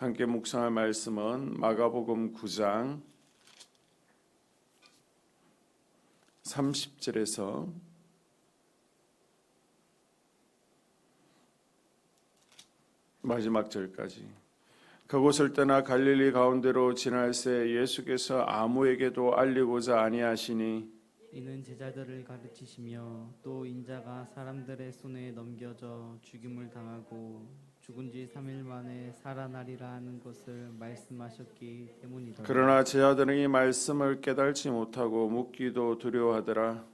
함께 묵상할 말씀은 마가복음 9장 30절에서 마지막 절까지. 그곳을 떠나 갈릴리 가운데로 지날새 예수께서 아무에게도 알리고자 아니하시니 이는 제자들을 가르치시며 또 인자가 사람들의 손에 넘겨져 죽임을 당하고 죽은 지 3일 만에 살아나리라 하는 것을 말씀하셨기 때문이더라. 그러나 제자들은 이 말씀을 깨달지 못하고 묻기도 두려워하더라.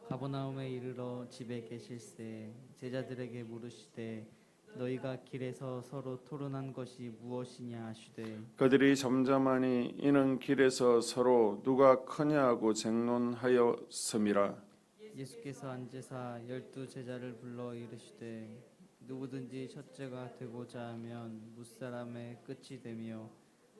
가버나움에 이르러 집에 계실새 제자들에게 물으시되 너희가 길에서 서로 토론한 것이 무엇이냐 하시되 그들이 잠잠하니 이는 길에서 서로 누가 크냐 하고 쟁론하였음이라. 예수께서 앉으사 12제자를 불러 이르시되 누구든지 첫째가 되고자 하면 무사람의 끝이 되며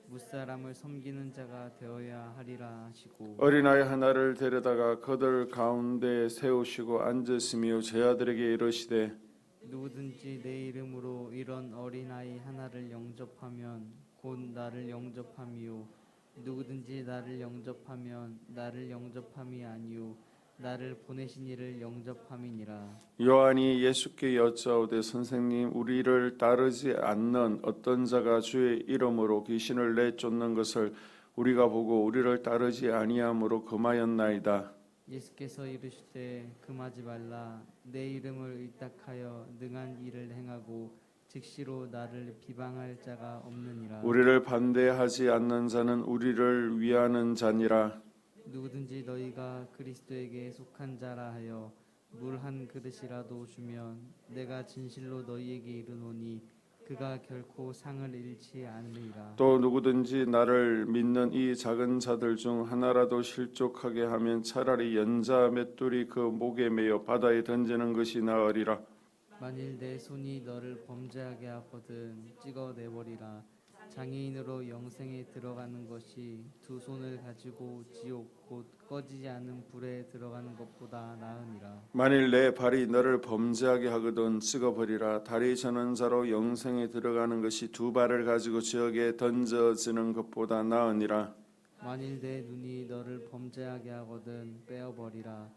무사람을 섬기는 자가 되어야 하리라 하시고 어린아이 하나를 데려다가 그들 가운데 세우시고 앉으시며 제자들에게 이르시되 누구든지 내 이름으로 이런 어린아이 하나를 영접하면 곧 나를 영접함이요 누구든지 나를 영접하면 나를 영접함이 아니요 나를 보내신 이를 영접함이니라. 요한이 예수께 여짜오되 선생님 우리를 따르지 않는 어떤 자가 주의 이름으로 귀신을 내쫓는 것을 우리가 보고 우리를 따르지 아니함으로 금하였나이다. 예수께서 이르시되 금하지 말라. 내 이름을 의탁하여 능한 일을 행하고 즉시로 나를 비방할 자가 없느니라. 우리를 반대하지 않는 자는 우리를 위하는 자니라. 누구든지 너희가 그리스도에게 속한 자라 하여 물 한 그릇이라도 주면 내가 진실로 너희에게 이르노니 그가 결코 상을 잃지 않으리라. 또 누구든지 나를 믿는 이 작은 자들 중 하나라도 실족하게 하면 차라리 연자 맷돌이 그 목에 매어 바다에 던지는 것이 나으리라. 만일 내 손이 너를 범죄하게 하거든 찍어내버리라. 장애인으로 영생에 들어가는 것이 두 손을 가지고 지옥 곧 꺼지지 않은 불에 들어가는 것보다 나으니라. 만일 내 발이 너를 범죄하게 하거든 찍어버리라. 다리 저는 자로 영생에 들어가는 것이 두 발을 가지고 지옥에 던져지는 것보다 나으니라. 만일 내 눈이 너를 범죄하게 하거든 빼어버리라.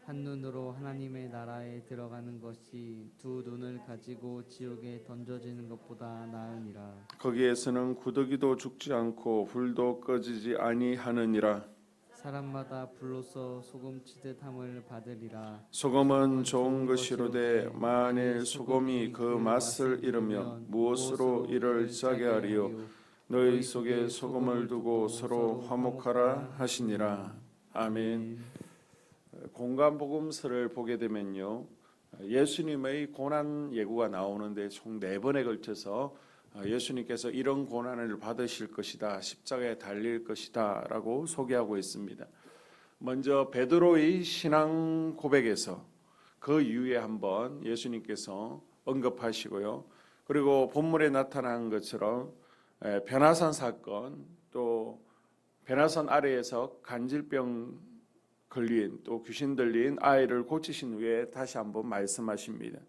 한 눈으로 하나님의 나라에 들어가는 것이 두 눈을 가지고 지옥에 던져지는 것보다 나으니라. 거기에서는 구더기도 죽지 않고 불도 꺼지지 아니하느니라. 사람마다 불로써 소금 치듯 함을 받으리라. 소금은 좋은 것이로되 만일 소금이 그 맛을 잃으면 무엇으로 이를 짜게 하리요. 너희 속에 소금을 두고 서로 화목하라 하시니라. 아멘. 공간복음서를 보게 되면요, 예수님의 고난 예고가 나오는데 총 4번에 걸쳐서 예수님께서 이런 고난을 받으실 것이다, 십자가에 달릴 것이다 라고 소개하고 있습니다. 먼저 베드로의 신앙 고백에서 그 이후에 한번 예수님께서 언급하시고요, 그리고 본문에 나타난 것처럼 변화산 사건, 또 변화산 아래에서 간질병 걸린 또 귀신 들린 아이를 고치신 후에 다시 한번 말씀하십니다.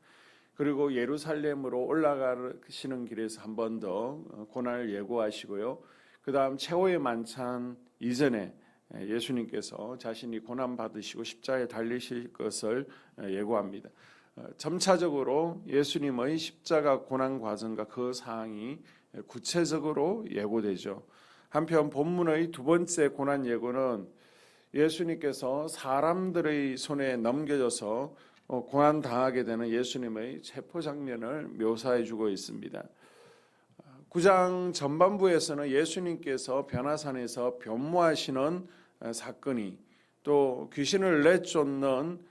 그리고 예루살렘으로 올라가시는 길에서 한 번 더 고난을 예고하시고요. 그 다음 최후의 만찬 이전에 예수님께서 자신이 고난 받으시고 십자가에 달리실 것을 예고합니다. 점차적으로 예수님의 십자가 고난 과정과 그 사항이 구체적으로 예고되죠. 한편 본문의 두 번째 고난 예고는 예수님께서 사람들의 손에 넘겨져서 고난당하게 되는 예수님의 체포 장면을 묘사해 주고 있습니다. 9장 전반부에서는 예수님께서 변화산에서 변모하시는 사건이, 또 귀신을 내쫓는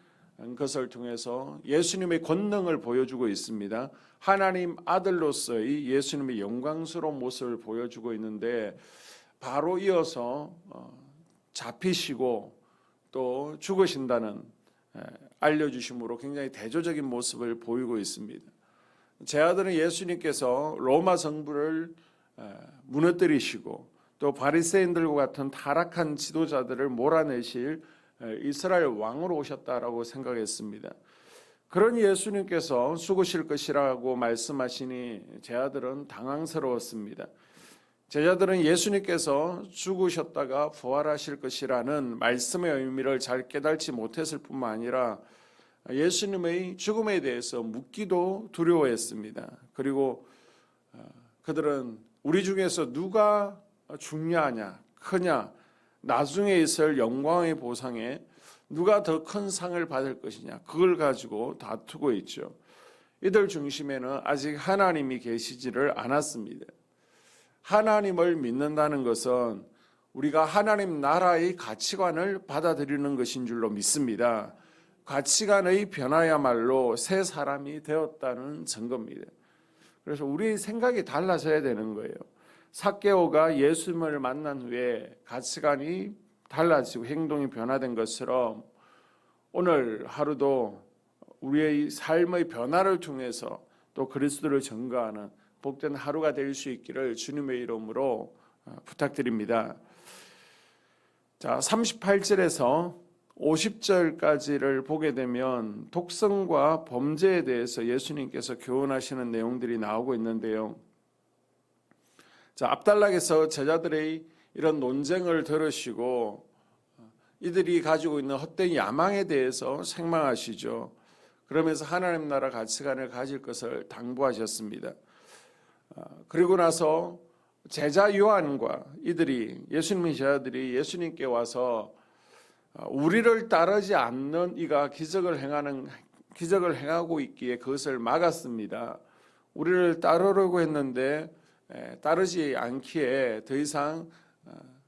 것을 통해서 예수님의 권능을 보여주고 있습니다. 하나님 아들로서의 예수님의 영광스러운 모습을 보여주고 있는데, 바로 이어서 잡히시고 또 죽으신다는 알려주심으로 굉장히 대조적인 모습을 보이고 있습니다. 제 아들은 예수님께서 로마 정부를 무너뜨리시고 또 바리새인들과 같은 타락한 지도자들을 몰아내실 이스라엘 왕으로 오셨다라고 생각했습니다. 그런 예수님께서 죽으실 것이라고 말씀하시니 제자들은 당황스러웠습니다. 제자들은 예수님께서 죽으셨다가 부활하실 것이라는 말씀의 의미를 잘 깨달지 못했을 뿐만 아니라 예수님의 죽음에 대해서 묻기도 두려워했습니다. 그리고 그들은 우리 중에서 누가 중요하냐, 크냐, 나중에 있을 영광의 보상에 누가 더 큰 상을 받을 것이냐, 그걸 가지고 다투고 있죠. 이들 중심에는 아직 하나님이 계시지를 않았습니다. 하나님을 믿는다는 것은 우리가 하나님 나라의 가치관을 받아들이는 것인 줄로 믿습니다. 가치관의 변화야말로 새 사람이 되었다는 증거입니다. 그래서 우리 생각이 달라져야 되는 거예요. 삭개오가 예수님을 만난 후에 가치관이 달라지고 행동이 변화된 것처럼 오늘 하루도 우리의 삶의 변화를 통해서 또 그리스도를 증거하는 복된 하루가 될 수 있기를 주님의 이름으로 부탁드립니다. 자, 38절에서 50절까지를 보게 되면 독성과 범죄에 대해서 예수님께서 교훈하시는 내용들이 나오고 있는데요. 자, 앞단락에서 제자들의 이런 논쟁을 들으시고 이들이 가지고 있는 헛된 야망에 대해서 책망하시죠. 그러면서 하나님 나라 가치관을 가질 것을 당부하셨습니다. 그리고 나서 제자 요한과 이들이 예수님의 제자들이 예수님께 와서 우리를 따르지 않는 이가 기적을 행하고 있기에 그것을 막았습니다. 우리를 따르려고 했는데 따르지 않기에 더 이상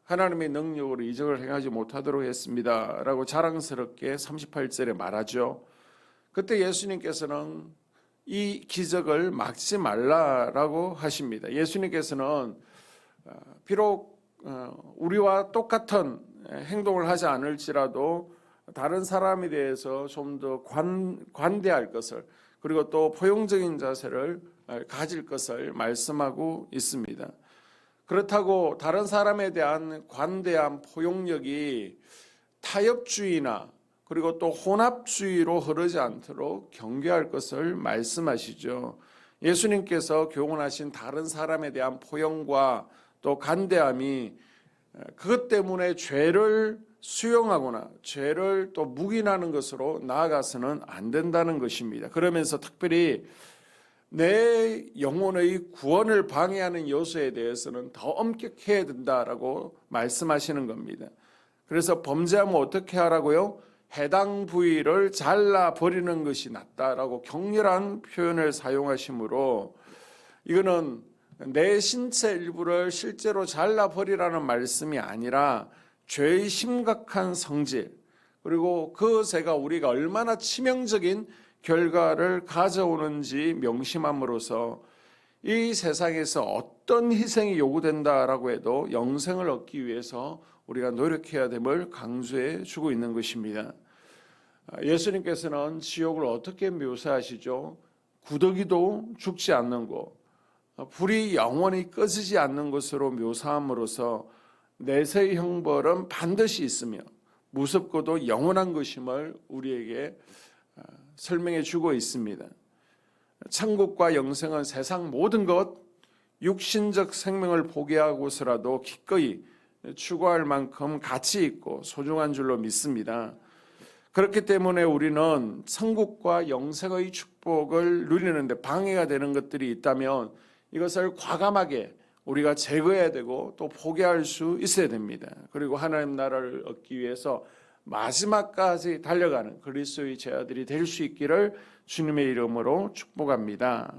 하나님의 능력으로 이적을 행하지 못하도록 했습니다. 라고 자랑스럽게 38절에 말하죠. 그때 예수님께서는 이 기적을 막지 말라라고 하십니다. 예수님께서는 비록 우리와 똑같은 행동을 하지 않을지라도 다른 사람에 대해서 좀 더 관대할 것을, 그리고 또 포용적인 자세를 가질 것을 말씀하고 있습니다. 그렇다고 다른 사람에 대한 관대한 포용력이 타협주의나 그리고 또 혼합주의로 흐르지 않도록 경계할 것을 말씀하시죠. 예수님께서 교훈하신 다른 사람에 대한 포용과 또 간대함이 그것 때문에 죄를 수용하거나 죄를 또 묵인하는 것으로 나아가서는 안 된다는 것입니다. 그러면서 특별히 내 영혼의 구원을 방해하는 요소에 대해서는 더 엄격해야 된다라고 말씀하시는 겁니다. 그래서 범죄하면 어떻게 하라고요? 해당 부위를 잘라버리는 것이 낫다라고 격렬한 표현을 사용하시므로 이거는 내 신체 일부를 실제로 잘라버리라는 말씀이 아니라 죄의 심각한 성질, 그리고 그 죄가 우리가 얼마나 치명적인 결과를 가져오는지 명심함으로써 이 세상에서 어떤 희생이 요구된다라고 해도 영생을 얻기 위해서 우리가 노력해야 됨을 강조해 주고 있는 것입니다. 예수님께서는 지옥을 어떻게 묘사하시죠? 구더기도 죽지 않는 곳, 불이 영원히 꺼지지 않는 것으로 묘사함으로써 내세의 형벌은 반드시 있으며 무섭고도 영원한 것임을 우리에게 설명해 주고 있습니다. 천국과 영생은 세상 모든 것, 육신적 생명을 포기하고서라도 기꺼이 추구할 만큼 가치 있고 소중한 줄로 믿습니다. 그렇기 때문에 우리는 천국과 영생의 축복을 누리는데 방해가 되는 것들이 있다면 이것을 과감하게 우리가 제거해야 되고 또 포기할 수 있어야 됩니다. 그리고 하나님 나라를 얻기 위해서 마지막까지 달려가는 그리스도의 제자들이 될 수 있기를 주님의 이름으로 축복합니다.